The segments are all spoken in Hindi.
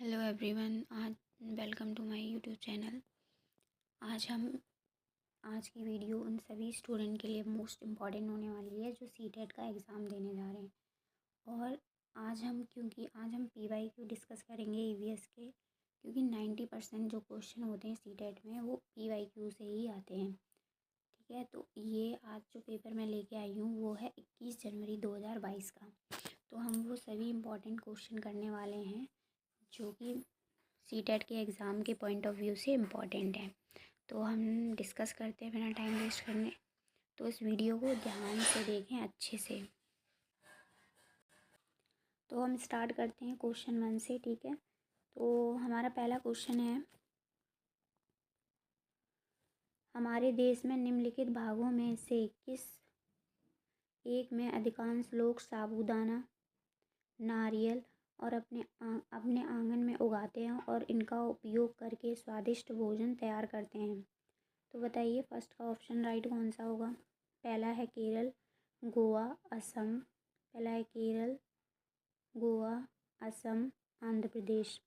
हेलो एवरीवन, आज welcome to my YouTube channel. आज की वीडियो उन सभी स्टूडेंट के लिए मोस्ट इम्पॉर्टेंट होने वाली है जो सीटेट का एग्ज़ाम देने जा रहे हैं। और क्योंकि आज हम पीवाईक्यू डिस्कस करेंगे ईवीएस के, क्योंकि 90% जो क्वेश्चन होते हैं सीटेट में वो पीवाईक्यू से ही आते हैं। ठीक है, तो ये आज जो पेपर मैं लेके आई हूँ वो है 21 जनवरी 2022 का। तो हम वो सभी इम्पॉर्टेंट क्वेश्चन करने वाले हैं जो कि सीटेट के एग्ज़ाम के पॉइंट ऑफ व्यू से इम्पॉर्टेंट है। तो हम डिस्कस करते हैं बिना टाइम वेस्ट करने। तो इस वीडियो को ध्यान से देखें अच्छे से। तो हम स्टार्ट करते हैं क्वेश्चन 1 से। ठीक है, तो हमारा पहला क्वेश्चन है, हमारे देश में निम्नलिखित भागों में से किस एक में अधिकांश लोग साबूदाना, नारियल और अपने आंगन में उगाते हैं और इनका उपयोग करके स्वादिष्ट भोजन तैयार करते हैं? तो बताइए फर्स्ट का ऑप्शन राइट कौन सा होगा। पहला है केरल, गोवा, असम। पहला है केरल, गोवा, असम, आंध्र प्रदेश।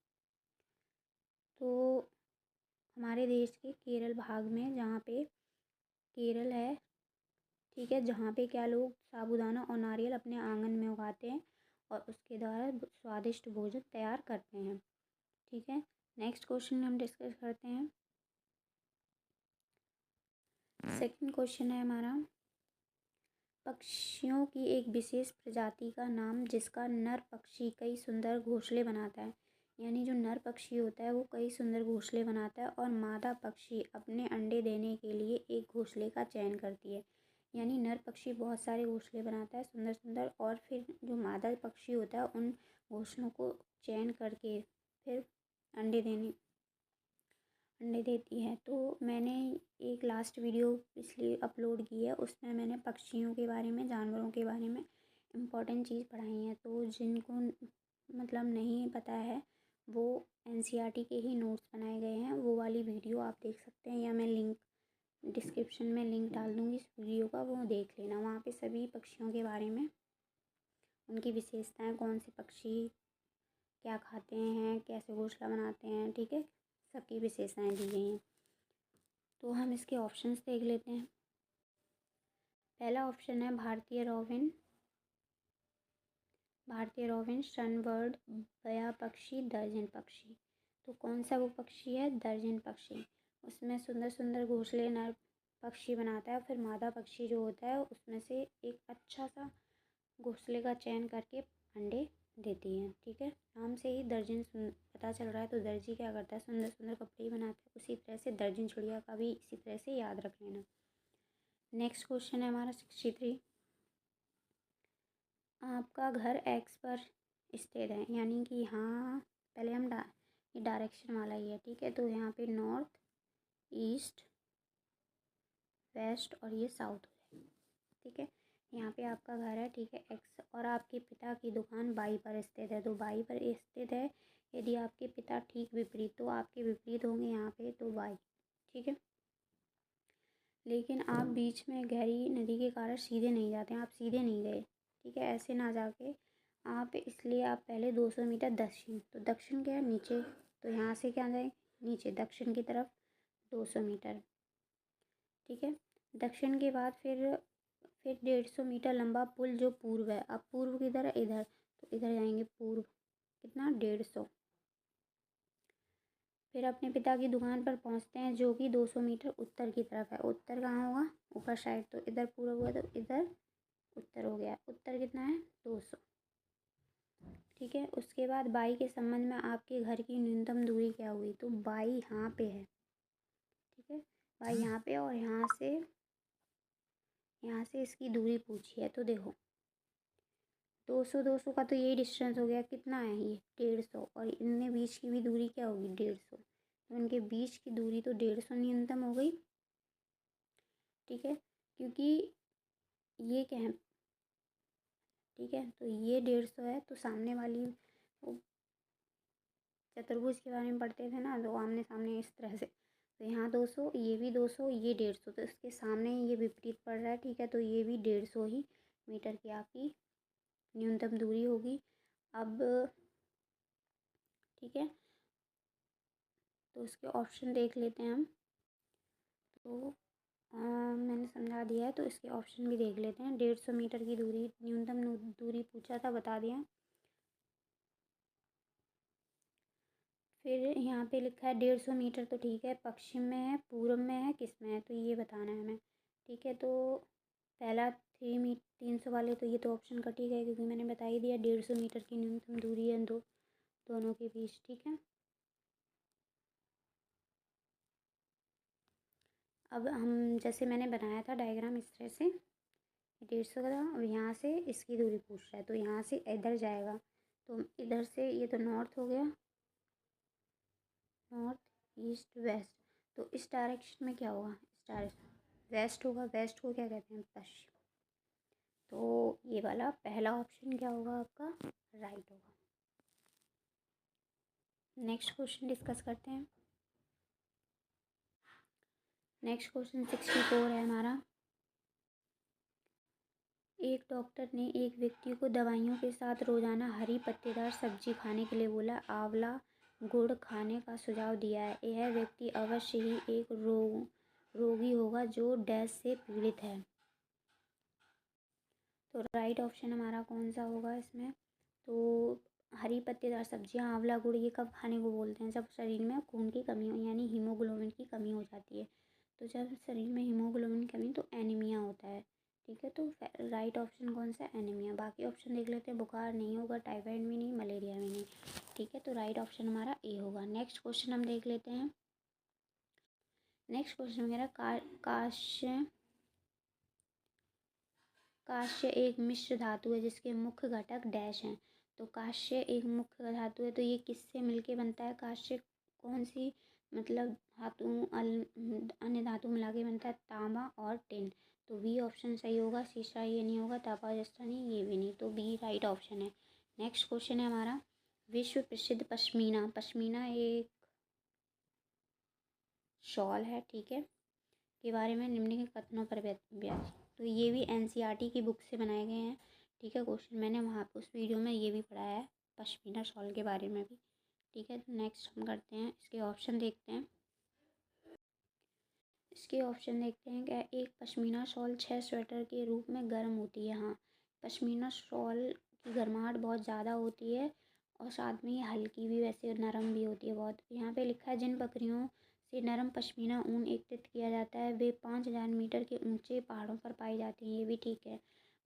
तो हमारे देश के केरल भाग में, जहाँ पे केरल है, ठीक है, जहाँ पे क्या लोग साबूदाना और नारियल अपने आंगन में उगाते हैं और उसके द्वारा स्वादिष्ट भोजन तैयार करते हैं। ठीक है, नेक्स्ट क्वेश्चन हम डिस्कस करते हैं। सेकंड क्वेश्चन है हमारा, पक्षियों की एक विशेष प्रजाति का नाम जिसका नर पक्षी कई सुंदर घोंसले बनाता है। यानी जो नर पक्षी होता है वो कई सुंदर घोंसले बनाता है और मादा पक्षी अपने अंडे देने के लिए एक घोंसले का चयन करती है। यानी नर पक्षी बहुत सारे घोंसले बनाता है सुंदर सुंदर, और फिर जो मादा पक्षी होता है उन घोंसलों को चयन करके फिर अंडे देती है। तो मैंने एक लास्ट वीडियो इसलिए अपलोड की है, उसमें मैंने पक्षियों के बारे में, जानवरों के बारे में इम्पोर्टेंट चीज़ पढ़ाई है। तो जिनको मतलब नहीं पता है वो एनसीईआरटी के ही नोट्स बनाए गए हैं, वो वाली वीडियो आप देख सकते हैं, या मैं लिंक डिस्क्रिप्शन में लिंक डाल दूँगी इस वीडियो का, वो देख लेना। वहाँ पे सभी पक्षियों के बारे में, उनकी विशेषताएँ, कौन से पक्षी क्या खाते हैं, कैसे घोंसला बनाते हैं, ठीक है, सबकी विशेषताएँ दी गई हैं। तो हम इसके ऑप्शंस देख लेते हैं। पहला ऑप्शन है भारतीय रॉबिन, सनबर्ड, बया पक्षी, दर्जन पक्षी। तो कौन सा वो पक्षी है? दर्जन पक्षी। उसमें सुंदर सुंदर घोंसले नर पक्षी बनाता है, फिर मादा पक्षी जो होता है उसमें से एक अच्छा सा घोंसले का चयन करके अंडे देती है। ठीक है, नाम से ही दर्जन पता चल रहा है। तो दर्जी क्या करता है? सुंदर सुंदर कपड़े ही बनाता है। उसी तरह से दर्जन चिड़िया का भी इसी तरह से याद रख लेना। नेक्स्ट क्वेश्चन है हमारा 63, आपका घर एक्स पर स्थित है, यानी कि यहाँ पहले हम ये डायरेक्शन वाला ही है। ठीक है, तो यहाँ पे नॉर्थ, ईस्ट, वेस्ट और ये साउथ है। ठीक है, यहाँ पे आपका घर है, ठीक है, एक्स, और आपके पिता की दुकान वाई पर स्थित है। तो वाई पर स्थित है, यदि आपके पिता ठीक विपरीत, तो आपके विपरीत होंगे यहाँ पे, तो वाई। ठीक है, लेकिन आप बीच में गहरी नदी के कारण सीधे नहीं जाते हैं, आप सीधे नहीं गए। ठीक है, ऐसे ना जाके आप, इसलिए आप पहले 200 मीटर दक्षिण, तो दक्षिण क्या है? नीचे, तो यहाँ से क्या जाए? नीचे, दक्षिण की तरफ 200 मीटर। ठीक है, दक्षिण के बाद फिर 150 मीटर लंबा पुल जो पूर्व है। अब पूर्व किधर है? इधर, तो इधर जाएंगे पूर्व, कितना? 150। फिर अपने पिता की दुकान पर पहुंचते हैं जो कि 200 मीटर उत्तर की तरफ है। उत्तर कहाँ होगा? ऊपर साइड, तो इधर पूर्व हुआ, तो इधर उत्तर हो गया। उत्तर कितना है? 200। ठीक है, उसके बाद बाई के संबंध में आपके घर की न्यूनतम दूरी क्या हुई? तो बाई यहाँ पे है। ठीक है, बाई यहाँ पे, और यहाँ से इसकी दूरी पूछी है। तो देखो 200 का तो यही डिस्टेंस हो गया, कितना है ये? 150, और इनमें बीच की भी दूरी क्या होगी? 150। तो इनके बीच की दूरी तो 150 न्यूनतम हो गई। ठीक है, क्योंकि ये क्या है? ठीक है, तो ये 150 है, तो सामने वाली वो चतुर्भुज के बारे में पढ़ते थे ना, तो आमने सामने इस तरह से, तो यहाँ 200, ये भी 200, ये 150, तो इसके सामने ये विपरीत पड़ रहा है। ठीक है, तो ये भी 150 ही मीटर की आपकी न्यूनतम दूरी होगी। अब ठीक है, तो उसके ऑप्शन देख लेते हैं हम। तो मैंने समझा दिया है, तो इसके ऑप्शन भी देख लेते हैं। 150 मीटर की दूरी, न्यूनतम दूरी पूछा था, बता दिया। फिर यहाँ पे लिखा है 150 मीटर, तो ठीक है, पश्चिम में है, पूर्व में है, किस में है, तो ये बताना है हमें। ठीक है, तो पहला 300 वाले, तो ये तो ऑप्शन कट ही गए, क्योंकि मैंने बता ही दिया 150 मीटर की न्यूनतम दूरी है दोनों के बीच। ठीक है, अब हम जैसे मैंने बनाया था डायग्राम, इस तरह से 150 का था। अब यहाँ से इसकी दूरी पूछ रहा है, तो यहाँ से इधर जाएगा, तो इधर से ये तो नॉर्थ हो गया, नॉर्थ ईस्ट वेस्ट, तो इस डायरेक्शन में क्या होगा, इस डायरेक्शन वेस्ट होगा। वेस्ट को क्या कहते हैं, पश्चिम। तो ये वाला पहला ऑप्शन क्या होगा आपका, राइट होगा। नेक्स्ट क्वेश्चन डिस्कस करते हैं। नेक्स्ट क्वेश्चन 64 है हमारा। एक डॉक्टर ने एक व्यक्ति को दवाइयों के साथ रोजाना हरी पत्तेदार सब्जी खाने के लिए बोला। आंवला गुड़ खाने का सुझाव दिया है। यह व्यक्ति अवश्य ही एक रोगी होगा जो डैश से पीड़ित है। तो राइट ऑप्शन हमारा कौन सा होगा इसमें, तो हरी पत्तेदार सब्जियां, आंवला गुड़, ये कब खाने को बोलते हैं, जब शरीर में खून की कमी हो, यानी हीमोग्लोबिन की कमी हो जाती है। तो जब शरीर में हीमोग्लोबिन की कमी, तो एनीमिया होता है। ठीक है, तो राइट ऑप्शन कौन सा, एनीमिया। बाकी ऑप्शन देख लेते हैं। बुखार नहीं होगा, टाइफाइड भी नहीं, मलेरिया भी नहीं। ठीक है, तो राइट ऑप्शन हमारा ए होगा। नेक्स्ट क्वेश्चन हम देख लेते हैं। नेक्स्ट क्वेश्चन मेरा कांस्य एक मिश्र धातु है जिसके मुख्य घटक डैश हैं। तो कांस्य एक मुख्य धातु है, तो ये किससे मिलके बनता है, कांस्य कौन सी मतलब धातु, अन्य धातु मिला के बनता है, तांबा और टिन। तो बी ऑप्शन सही होगा। सीसा ये नहीं होगा, तापाजस्तानी ये भी नहीं, तो बी राइट ऑप्शन है। नेक्स्ट क्वेश्चन है हमारा, विश्व प्रसिद्ध पश्मीना। पश्मीना एक शॉल है, ठीक है, के बारे में निम्नलिखित कथनों पर व्याख्या। तो ये भी एनसीईआरटी की बुक से बनाए गए हैं। ठीक है, क्वेश्चन मैंने वहाँ पे उस वीडियो में ये भी पढ़ाया है, पश्मीना शॉल के बारे में भी। ठीक है, तो नेक्स्ट हम करते हैं, इसके ऑप्शन देखते हैं। इसके ऑप्शन देखते हैं क्या, एक पश्मीना शॉल 6 स्वेटर के रूप में गर्म होती है। हाँ, पश्मीना शॉल की गर्माहट बहुत ज़्यादा होती है, और साथ में ये हल्की भी, वैसे नरम भी होती है बहुत। यहाँ पे लिखा है, जिन बकरियों से नरम पश्मीना ऊन एकत्रित किया जाता है वे 5000 मीटर के ऊंचे पहाड़ों पर पाई जाती हैं। ये भी ठीक है।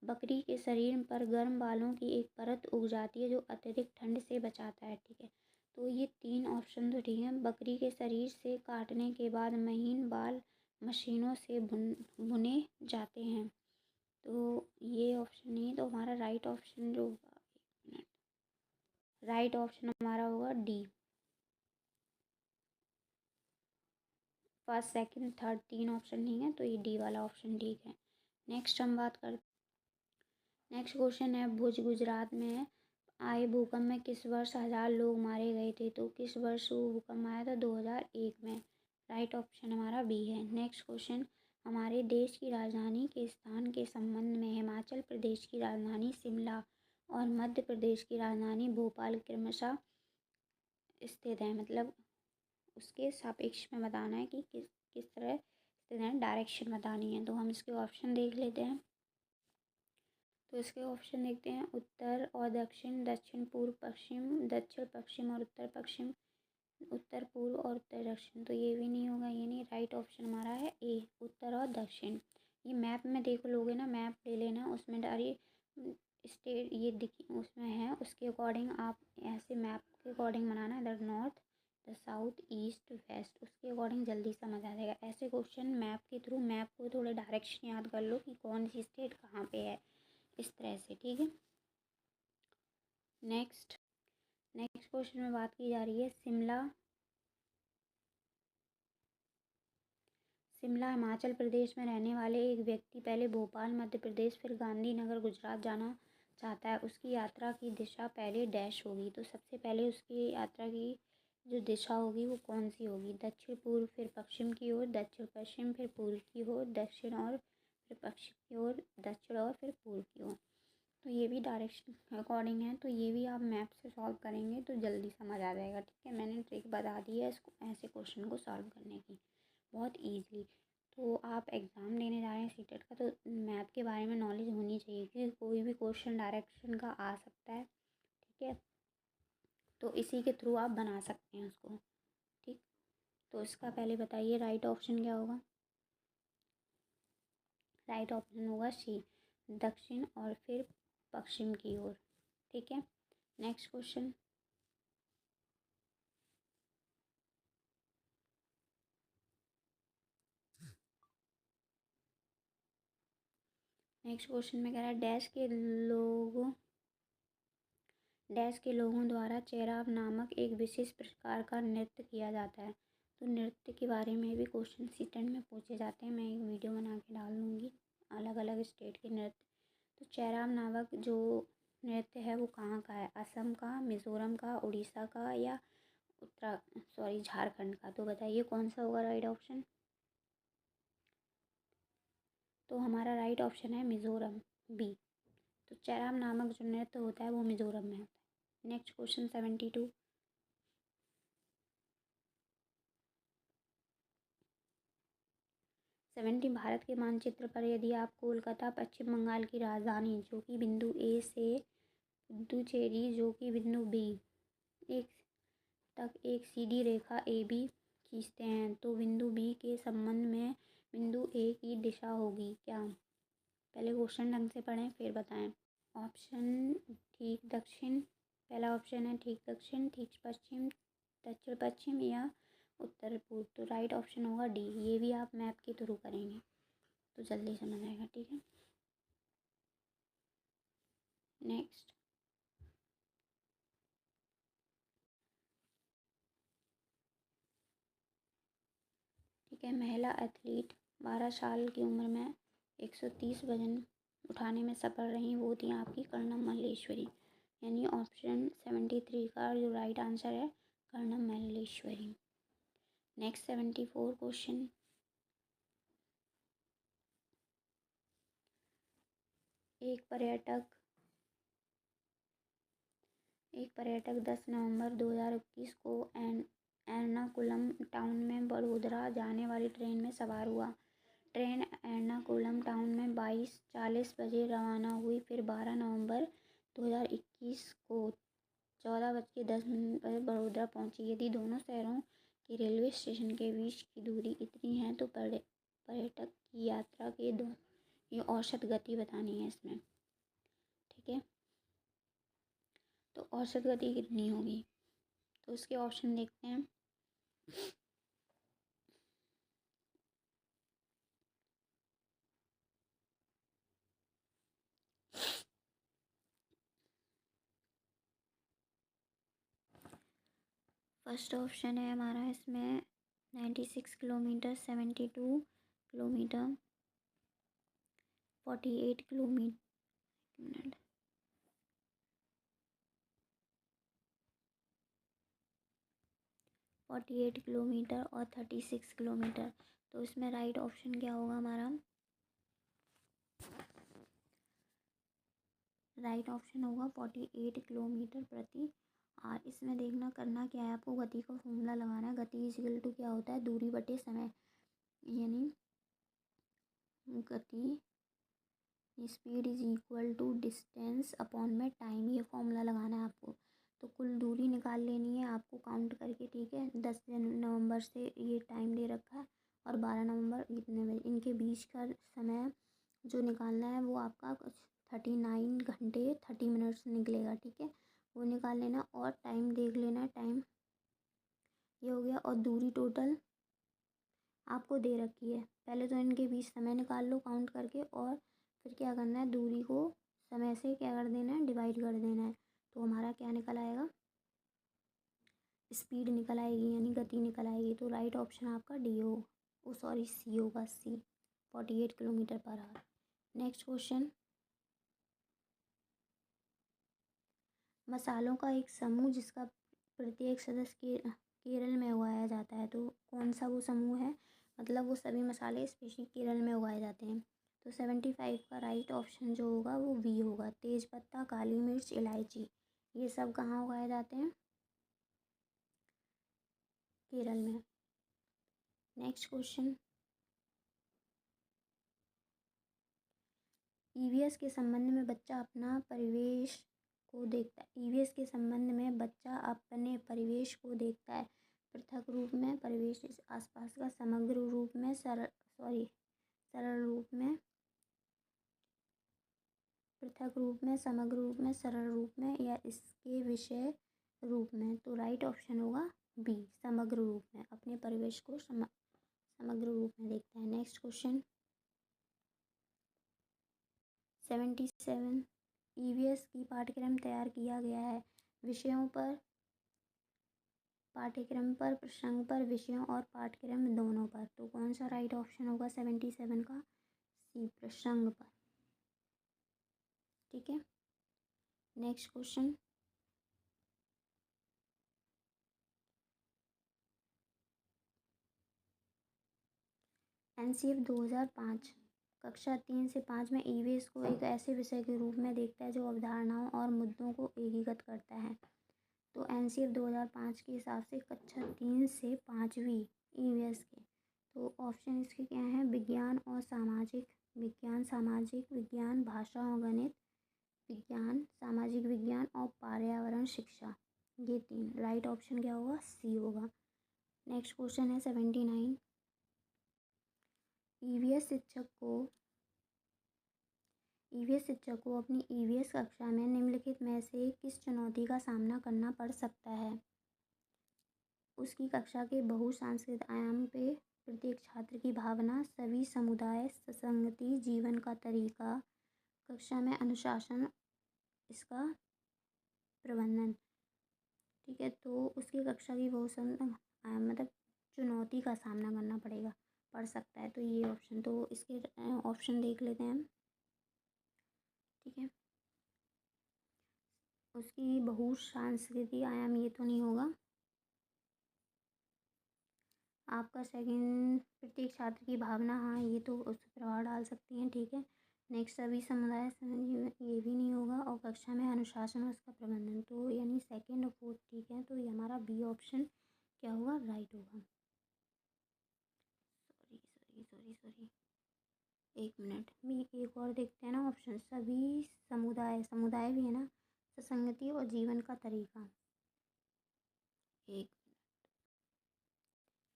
बकरी के शरीर पर गर्म बालों की एक परत उग जाती है जो अत्यधिक ठंड से बचाता है। ठीक है, तो ये 3 ऑप्शन तो ठीक है। बकरी के शरीर से काटने के बाद महीन बाल मशीनों से बुने जाते हैं, तो ये ऑप्शन नहीं, तो हमारा राइट ऑप्शन जो होगा, राइट ऑप्शन हमारा होगा D. First second third 3 option नहीं है, तो ये डी वाला ऑप्शन ठीक है। नेक्स्ट हम बात करते, नेक्स्ट क्वेश्चन है, भुज गुजरात में आए भूकंप में किस वर्ष 1000 लोग मारे गए थे। तो किस वर्ष वो भूकंप आया था, 2001 में। राइट ऑप्शन हमारा बी है। नेक्स्ट क्वेश्चन, हमारे देश की राजधानी के स्थान के संबंध में हिमाचल प्रदेश की राजधानी शिमला और मध्य प्रदेश की राजधानी भोपाल क्रमशः स्थित है, मतलब उसके सापेक्ष में बताना है कि किस किस तरह स्थित है, डायरेक्शन बतानी है। तो हम इसके ऑप्शन देख लेते हैं। तो इसके ऑप्शन देखते हैं, उत्तर और दक्षिण, दक्षिण पूर्व पश्चिम, दक्षिण पश्चिम और उत्तर पश्चिम, उत्तर पूर्व और उत्तर दक्षिण। तो ये भी नहीं होगा, ये नहीं। राइट ऑप्शन हमारा है ए, उत्तर और दक्षिण। ये मैप में देखो लोगे ना, मैप ले लेना, उसमें डायरी स्टेट ये दिखी उसमें है, उसके अकॉर्डिंग आप ऐसे मैप के अकॉर्डिंग बनाना, इधर north, the south, east, west, उसके अकॉर्डिंग जल्दी समझ आ जाएगा। ऐसे क्वेश्चन मैप के थ्रू, मैप को थोड़े डायरेक्शन याद कर लो कि कौन सी स्टेट कहाँ पे है, इस तरह से। ठीक है, नेक्स्ट नेक्स्ट क्वेश्चन में बात की जा रही है, शिमला शिमला हिमाचल प्रदेश में रहने वाले एक व्यक्ति पहले भोपाल मध्य प्रदेश फिर गांधीनगर गुजरात जाना चाहता है। उसकी यात्रा की दिशा पहले डैश होगी। तो सबसे पहले उसकी यात्रा की जो दिशा होगी वो कौन सी होगी, दक्षिण पूर्व फिर पश्चिम की ओर, दक्षिण पश्चिम फिर पूर्व की ओर, दक्षिण और फिर पश्चिम की ओर, दक्षिण और फिर पूर्व की ओर। तो ये भी डायरेक्शन अकॉर्डिंग है, तो ये भी आप मैप से सॉल्व करेंगे तो जल्दी समझ आ जाएगा। ठीक है, मैंने ट्रिक बता दी है इसको ऐसे क्वेश्चन को सॉल्व करने की, बहुत ईज़िली। तो आप एग्ज़ाम देने जा रहे हैं सीटेट का, तो मैप के बारे में नॉलेज होनी चाहिए कि कोई भी क्वेश्चन डायरेक्शन का आ सकता है। ठीक है, तो इसी के थ्रू आप बना सकते हैं उसको। ठीक, तो इसका पहले बताइए राइट ऑप्शन क्या होगा। राइट ऑप्शन होगा सी, दक्षिण और फिर पश्चिम की ओर। ठीक है, नेक्स्ट क्वेश्चन। नेक्स्ट क्वेश्चन में कह रहा है डैश के लोगों द्वारा चेराव नामक एक विशेष प्रकार का नृत्य किया जाता है। तो नृत्य के बारे में भी क्वेश्चन सीटेट में पूछे जाते हैं, मैं एक वीडियो बना के डाल दूँगी अलग अलग स्टेट के नृत्य। तो चेराव नामक जो नृत्य है वो कहाँ का है, असम का, मिज़ोरम का, उड़ीसा का या झारखंड का। तो बताइए कौन सा होगा राइट ऑप्शन। तो हमारा राइट ऑप्शन है मिज़ोरम, बी। तो चेराव नामक जो नृत्य होता है वो मिज़ोरम में होता है। Next question 72। 70 भारत के मानचित्र पर यदि आप कोलकाता पश्चिम बंगाल की राजधानी जो कि बिंदु ए से पुडुचेरी जो कि बिंदु बी एक तक एक सीधी रेखा ए बी खींचते हैं तो बिंदु बी के संबंध में बिंदु ए की दिशा होगी क्या। पहले क्वेश्चन ढंग से पढ़ें फिर बताएं। ऑप्शन ठीक दक्षिण, पहला ऑप्शन है ठीक दक्षिण, ठीक पश्चिम, दक्षिण पश्चिम या उत्तर पूर्व। तो राइट ऑप्शन होगा डी। ये भी आप मैप के थ्रू करेंगे तो जल्दी समझ आएगा। ठीक है, नेक्स्ट। ठीक है, महिला एथलीट 12 साल की उम्र में 130 वजन उठाने में सफल रही, वो थी आपकी कर्णम मल्लेश्वरी। यानी ऑप्शन 73 का जो राइट आंसर है कर्णम मल्लेश्वरी। Next 74 question. एक पर्यटक 10 नवंबर 2021 को एर्नाकुलम टाउन में बड़ोदरा जाने वाली ट्रेन में सवार हुआ। ट्रेन एर्नाकुलम टाउन में 22:40 बजे रवाना हुई, फिर 12 नवंबर 2021 को 14:10 पर बड़ोदरा पहुंची। यदि दोनों शहरों के रेलवे स्टेशन के बीच की दूरी इतनी है तो पर्यटक की यात्रा के दो ये औसत गति बतानी है इसमें। ठीक है, तो औसत गति कितनी होगी, तो इसके ऑप्शन देखते हैं। फर्स्ट ऑप्शन है हमारा इसमें 96 किलोमीटर, 72 किलोमीटर, 48 किलोमीटर, 48 किलोमीटर और 36 किलोमीटर। तो इसमें राइट ऑप्शन क्या होगा हमारा। राइट ऑप्शन होगा 48 किलोमीटर प्रति आर। इसमें देखना करना क्या है, आपको गति का फॉर्मूला लगाना है। गति इक्वल टू क्या होता है, दूरी बटे समय, यानी गति speed is equal to distance upon में टाइम, ये फॉर्मूला लगाना है आपको। तो कुल दूरी निकाल लेनी है आपको काउंट करके। ठीक है, 10 नवंबर से ये टाइम दे रखा है और 12 नवंबर इतने बजे, इनके बीच का समय जो निकालना है वो आपका 39 घंटे 30 मिनट्स निकलेगा। ठीक है, वो निकाल लेना और टाइम देख लेना, टाइम ये हो गया। और दूरी टोटल आपको दे रखी है। पहले तो इनके बीच समय निकाल लो काउंट करके और फिर क्या करना है, दूरी को समय से क्या कर देना है, डिवाइड कर देना है। तो हमारा क्या निकल आएगा, स्पीड निकल आएगी यानी गति निकल आएगी। तो राइट ऑप्शन आपका डी हो, ओ सॉरी सी होगा, सी 48 kilometre per hour. Next question. मसालों का एक समूह जिसका प्रत्येक सदस्य केरल में उगाया जाता है, तो कौन सा वो समूह है, मतलब वो सभी मसाले स्पेशली केरल में उगाए जाते हैं। तो 75 का राइट ऑप्शन जो होगा वो बी होगा। तेज पत्ता, काली मिर्च, इलायची, ये सब कहाँ उगाए जाते हैं? केरल में। नेक्स्ट क्वेश्चन, ईवीएस के संबंध में बच्चा अपना परिवेश को देखता है। ईवीएस के संबंध में बच्चा अपने परिवेश को देखता है। पृथक रूप में, परिवेश इस आसपास का, समग्र रूप में, सरल रूप में, पृथक रूप में, समग्र रूप में, सरल रूप में, या इसके विषय रूप में। तो राइट ऑप्शन होगा बी, समग्र रूप में, अपने परिवेश को समग्र रूप में देखता है। नेक्स्ट क्वेश्चन 77, ईवीएस की पाठ्यक्रम तैयार किया गया है विषयों पर, पाठ्यक्रम पर, प्रसंग पर, विषयों और पाठ्यक्रम दोनों पर। तो कौन सा राइट ऑप्शन होगा 77 का? सी, प्रसंग पर। ठीक है। नेक्स्ट क्वेश्चन, एनसीएफ 2005 कक्षा 3 से 5 में ईवीएस को एक ऐसे विषय के रूप में देखता है जो अवधारणाओं और मुद्दों को एकीकृत करता है। तो एनसीएफ 2005 के हिसाब से कक्षा 3 से 5वीं ईवीएस के, तो ऑप्शन इसके क्या हैं? विज्ञान और सामाजिक विज्ञान, सामाजिक विज्ञान, भाषा और गणित विज्ञान, सामाजिक विज्ञान और पर्यावरण शिक्षा, ये 3। राइट ऑप्शन क्या होगा? सी होगा। नेक्स्ट क्वेश्चन है 79, ईवीएस शिक्षक को अपनी ईवीएस कक्षा में निम्नलिखित में से किस चुनौती का सामना करना पड़ सकता है? उसकी कक्षा के बहुसांस्कृतिक आयाम पे, प्रत्येक छात्र की भावना, सभी समुदाय, ससंगति, जीवन का तरीका, कक्षा में अनुशासन, इसका प्रबंधन। ठीक है, तो उसकी कक्षा की मतलब चुनौती का सामना करना पड़ सकता है। तो ये ऑप्शन, तो इसके ऑप्शन देख लेते हैं हम। ठीक है, उसकी बहुसांस्कृतिक आयाम ये तो नहीं होगा। आपका सेकंड, प्रत्येक छात्र की भावना, हाँ ये तो उस पर प्रभाव डाल सकती हैं। ठीक है। नेक्स्ट, सभी समुदाय, ये भी नहीं होगा। और कक्षा में अनुशासन और उसका प्रबंधन, तो यानी सेकंड और फोर्थ ठीक है। तो ये हमारा बी ऑप्शन क्या होगा? राइट होगा। सॉरी, एक मिनट, भी एक और देखते हैं ना ऑप्शन। सभी समुदाय भी है ना, ससंगति और जीवन का तरीका, एक,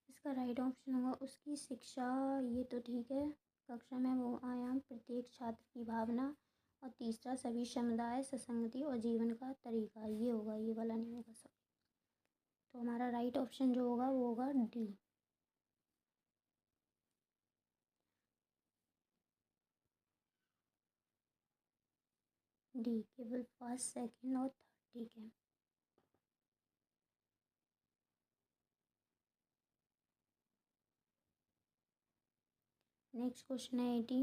इसका राइट ऑप्शन होगा उसकी शिक्षा, ये तो ठीक है। कक्षा में वो आयाम, प्रत्येक छात्र की भावना, और तीसरा सभी समुदाय, ससंगति और जीवन का तरीका, ये होगा। ये वाला नहीं होगा सब। तो हमारा राइट ऑप्शन जो होगा वो होगा डी। डी, केवल फर्स्ट, सेकंड और थर्ड। ठीक है। नेक्स्ट क्वेश्चन है 80,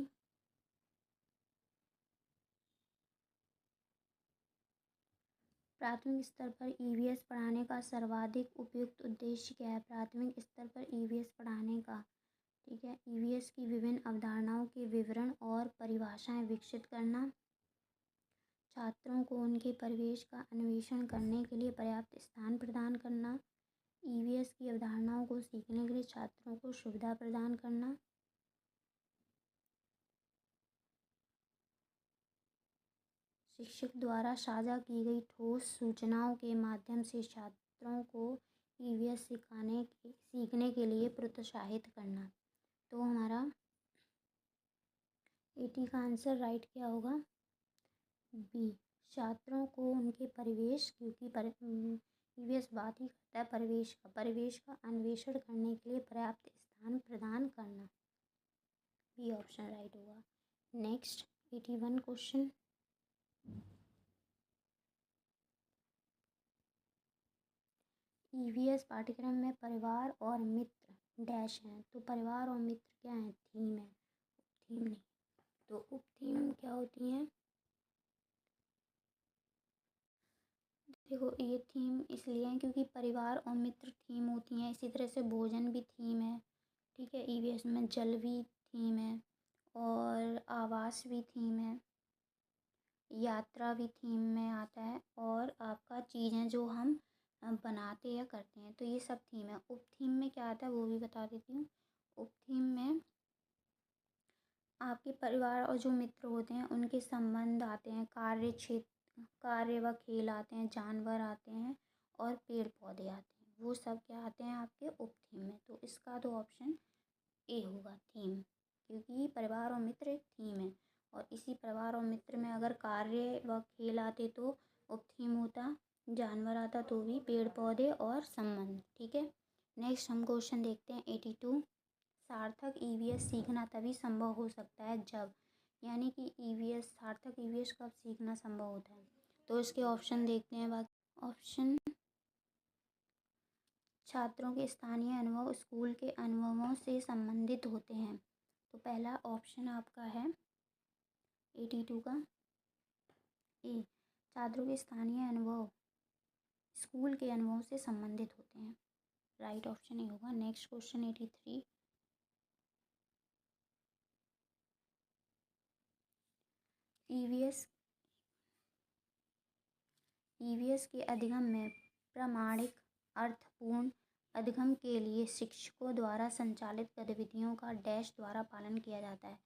प्राथमिक स्तर पर ईवीएस पढ़ाने का सर्वाधिक उपयुक्त उद्देश्य क्या है? प्राथमिक स्तर पर ईवीएस पढ़ाने का, ठीक है, ईवीएस की विभिन्न अवधारणाओं के विवरण और परिभाषाएं विकसित करना, छात्रों को उनके परिवेश का अन्वेषण करने के लिए पर्याप्त स्थान प्रदान करना, ईवीएस की अवधारणाओं को सीखने के लिए छात्रों को सुविधा प्रदान करना, शिक्षक द्वारा साझा की गई ठोस सूचनाओं के माध्यम से छात्रों को ईवीएस सीखने के लिए प्रोत्साहित करना। तो हमारा 80 का आंसर राइट क्या होगा? बी, छात्रों को उनके परिवेश, क्योंकि ईवीएस बात ही करता है परिवेश का अन्वेषण करने के लिए पर्याप्त स्थान प्रदान करना। बी ऑप्शन राइट होगा। नेक्स्ट 81 क्वेश्चन, ईवीएस पाठ्यक्रम में परिवार और मित्र डैश हैं। तो परिवार और मित्र क्या है? थीम है। थीम नहीं, तो उप थीम क्या होती हैं? देखो, ये थीम इसलिए है क्योंकि परिवार और मित्र थीम होती हैं। इसी तरह से भोजन भी थीम है। ठीक है, ईवीएस में जल भी थीम है, और आवास भी थीम है, यात्रा भी थीम में आता है, और आपका चीज़ें जो हम बनाते या करते हैं, तो ये सब थीम है। उप थीम में क्या आता है वो भी बता देती हूँ। उप थीम में आपके परिवार और जो मित्र होते हैं उनके संबंध आते हैं, कार्य क्षेत्र, कार्य व खेल आते हैं, जानवर आते हैं और पेड़ पौधे आते हैं, वो सब क्या आते हैं आपके उप थीम में। तो इसका तो ऑप्शन ए होगा, थीम, क्योंकि परिवार और मित्र एक थीम है, और इसी परिवार और मित्र में अगर कार्य व खेल आते तो उप थीम होता, जानवर आता तो भी पेड़ पौधे और संबंध। ठीक है, नेक्स्ट हम क्वेश्चन देखते हैं 82। सार्थक ईवीएस सीखना तभी संभव हो सकता है जब, यानी कि ईवीएस, सार्थक ईवीएस कब सीखना संभव होता है, तो इसके ऑप्शन देखते हैं। बाकी ऑप्शन, छात्रों के स्थानीय अनुभव स्कूल के अनुभवों से संबंधित होते हैं। तो पहला ऑप्शन आपका है 82 का ए, छात्रों के स्थानीय अनुभव स्कूल के अनुभवों से संबंधित होते हैं, राइट ऑप्शन ए होगा। Next question 83। ईवीएस के अधिगम में प्रामाणिक अर्थपूर्ण अधिगम के लिए शिक्षकों द्वारा संचालित गतिविधियों का डैश द्वारा पालन किया जाता है।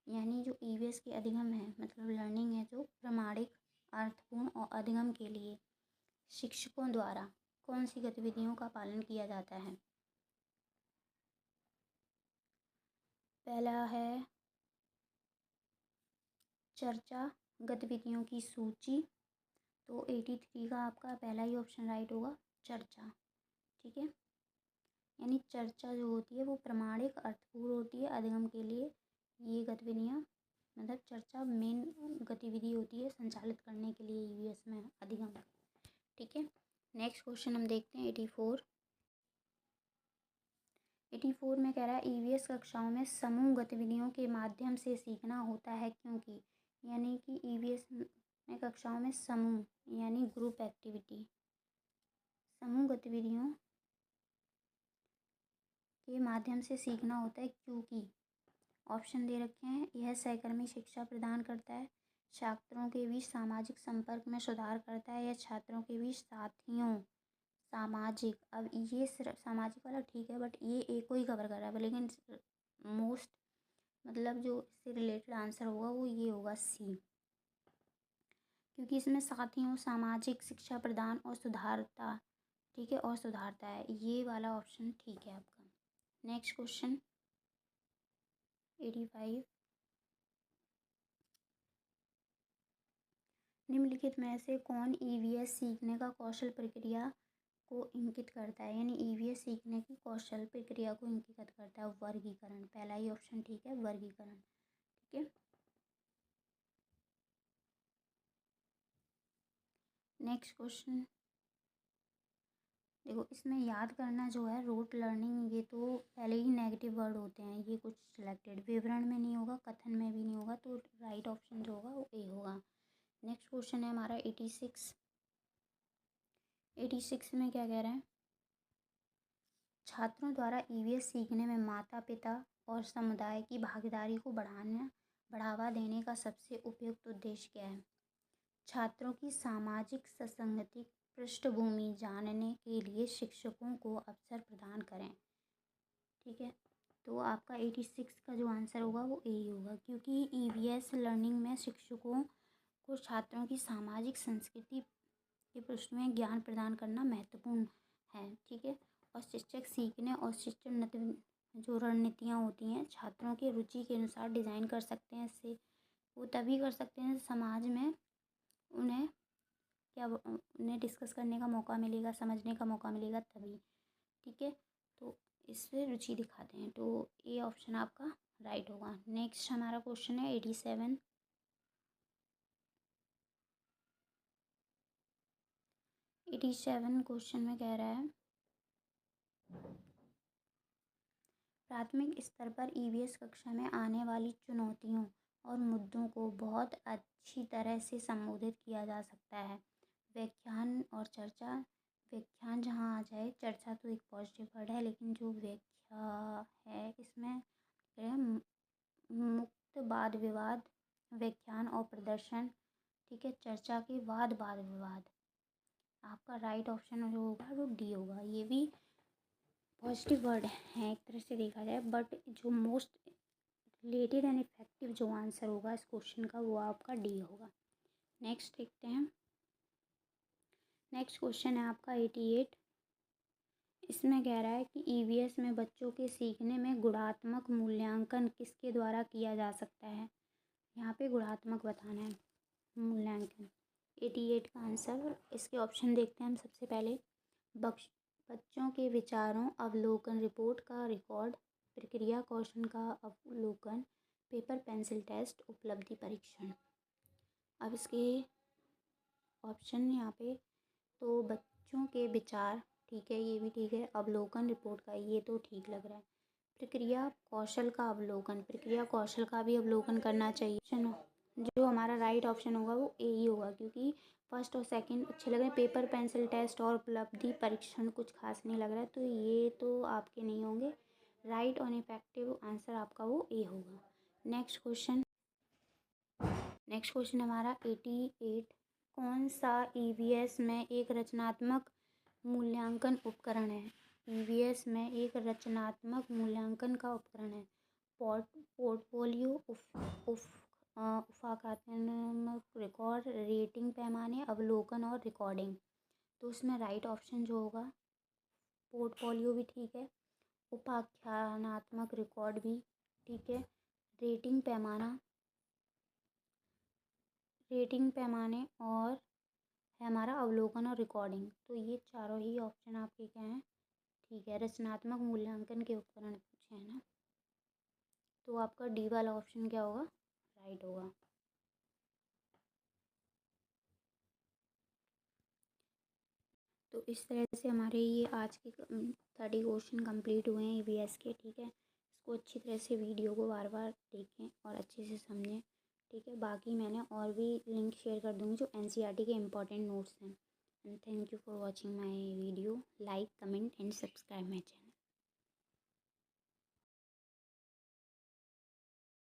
यानी जो ईवीएस के अधिगम है मतलब लर्निंग है, जो प्रामाणिक अर्थपूर्ण और अधिगम के लिए शिक्षकों द्वारा कौन सी गतिविधियों का पालन किया जाता है। पहला है चर्चा गतिविधियों की सूची, तो 83 का आपका पहला ही ऑप्शन राइट होगा, चर्चा। ठीक है, यानी चर्चा जो होती है वो प्रामाणिक अर्थपूर्ण होती है अधिगम के लिए। ये गतिविधियाँ मतलब चर्चा मेन गतिविधि होती है संचालित करने के लिए ईवीएस में अधिगम। ठीक है, नेक्स्ट क्वेश्चन हम देखते हैं 84। 84 में कह रहा है ईवीएस कक्षाओं में समूह गतिविधियों के माध्यम से सीखना होता है क्योंकि, यानी कि ईवीएस में कक्षाओं में समूह यानी ग्रुप एक्टिविटी, समूह गतिविधियों के माध्यम से सीखना होता है क्योंकि ऑप्शन दे रखे हैं। यह सहकर्मी शिक्षा प्रदान करता है, छात्रों के बीच सामाजिक संपर्क में सुधार करता है, या छात्रों के बीच साथियों सामाजिक, अब ये सिर्फ सामाजिक वाला ठीक है बट ये एक को ही कवर कर रहा है, लेकिन मोस्ट मतलब जो इससे रिलेटेड आंसर होगा वो ये होगा सी, क्योंकि इसमें साथियों सामाजिक शिक्षा प्रदान और सुधारता, ठीक है, और सुधारता है, ये वाला ऑप्शन ठीक है आपका। Next question 85। निम्नलिखित में से कौन ईवीएस सीखने का कौशल प्रक्रिया को इंगित करता है, यानी ईवीएस सीखने की कौशल प्रक्रिया को इंगित करता है। वर्गीकरण, पहला ही ऑप्शन ठीक है, वर्गीकरण। ठीक है, नेक्स्ट क्वेश्चन देखो, इसमें याद करना जो है रोट लर्निंग, ये तो पहले ही नेगेटिव वर्ड होते हैं, ये कुछ सिलेक्टेड विवरण में नहीं होगा, कथन में भी नहीं होगा, तो राइट ऑप्शन जो होगा वो ए होगा। नेक्स्ट क्वेश्चन है हमारा 86। 86 में क्या कह रहे हैं, छात्रों द्वारा ईवीएस सीखने में माता पिता और समुदाय की भागीदारी को बढ़ावा देने का सबसे उपयुक्त उद्देश्य क्या है। छात्रों की सामाजिक ससंगति पृष्ठभूमि जानने के लिए शिक्षकों को अवसर प्रदान करें। ठीक है, तो आपका 86 का जो आंसर होगा वो ए ही होगा, क्योंकि ईवीएस लर्निंग में शिक्षकों को छात्रों की सामाजिक संस्कृति के पृष्ठ में ज्ञान प्रदान करना महत्वपूर्ण है। ठीक है, और शिक्षक सीखने और शिक्षण जो रणनीतियाँ होती हैं छात्रों के रुचि के अनुसार डिज़ाइन कर सकते हैं। इससे वो तभी कर सकते हैं समाज में उन्हें उन्हें डिस्कस करने का मौका मिलेगा, समझने का मौका मिलेगा तभी। ठीक है, तो इससे रुचि दिखाते हैं, तो ये ऑप्शन आपका राइट होगा। नेक्स्ट हमारा क्वेश्चन है 87। 87 क्वेश्चन में कह रहा है प्राथमिक स्तर पर ईवीएस कक्षा में आने वाली चुनौतियों और मुद्दों को बहुत अच्छी तरह से संबोधित किया जा सकता है। व्याख्यान और चर्चा, व्याख्यान जहाँ आ जाए, चर्चा तो एक पॉजिटिव वर्ड है, लेकिन जो व्याख्या है इसमें मुक्त वाद विवाद, व्याख्यान और प्रदर्शन, ठीक है, चर्चा के वाद विवाद। आपका राइट ऑप्शन जो होगा वो डी होगा। ये भी पॉजिटिव वर्ड है एक तरह से देखा जाए, बट जो मोस्ट रिलेटेड एंड इफेक्टिव जो आंसर होगा इस क्वेश्चन का वो आपका डी होगा। नेक्स्ट देखते हैं। नेक्स्ट क्वेश्चन है आपका 88। इसमें कह रहा है कि ईवीएस में बच्चों के सीखने में गुणात्मक मूल्यांकन किसके द्वारा किया जा सकता है। यहाँ पे गुणात्मक बताना है मूल्यांकन। 88 का आंसर, इसके ऑप्शन देखते हैं हम। सबसे पहले बच्चों के विचारों, अवलोकन, रिपोर्ट का रिकॉर्ड, प्रक्रिया कौशल का अवलोकन, पेपर पेंसिल टेस्ट, उपलब्धि परीक्षण। अब इसके ऑप्शन यहाँ पे, तो बच्चों के विचार, ठीक है, ये भी ठीक है। अवलोकन रिपोर्ट का, ये तो ठीक लग रहा है। प्रक्रिया कौशल का अवलोकन, प्रक्रिया कौशल का भी अवलोकन करना चाहिए। ऑप्शन जो हमारा राइट ऑप्शन होगा वो ए ही होगा, क्योंकि फर्स्ट और सेकंड अच्छे लग रहे हैं। पेपर पेंसिल टेस्ट और उपलब्धि परीक्षण कुछ खास नहीं लग रहा है, तो ये तो आपके नहीं होंगे। राइट और इफेक्टिव आंसर आपका वो ए होगा। नेक्स्ट क्वेश्चन हमारा 88। कौन सा ईवीएस में एक रचनात्मक मूल्यांकन उपकरण है। ईवीएस में एक रचनात्मक मूल्यांकन का उपकरण है। पोर्टफोलियो, उफाकात्मक रिकॉर्ड, रेटिंग पैमाने, अवलोकन और रिकॉर्डिंग। तो उसमें राइट ऑप्शन जो होगा पोर्टफोलियो भी ठीक है, उपाख्यानात्मक रिकॉर्ड भी ठीक है, रेटिंग पैमाने और है हमारा अवलोकन और रिकॉर्डिंग। तो ये चारों ही ऑप्शन आपके क्या हैं, ठीक है। रचनात्मक मूल्यांकन के उपकरण पूछे हैं ना, तो आपका डी वाला ऑप्शन क्या होगा, राइट होगा। तो इस तरह से हमारे ये आज के 30 क्वेश्चन कंप्लीट हुए हैं ईवीएस के, ठीक है। इसको अच्छी तरह से वीडियो को बार बार देखें और अच्छे से समझें, ठीक है। बाकी मैंने और भी लिंक शेयर कर दूँगी जो एनसीईआरटी के इम्पोर्टेंट नोट्स हैं। And thank you for watching my video. Like, comment and subscribe my channel.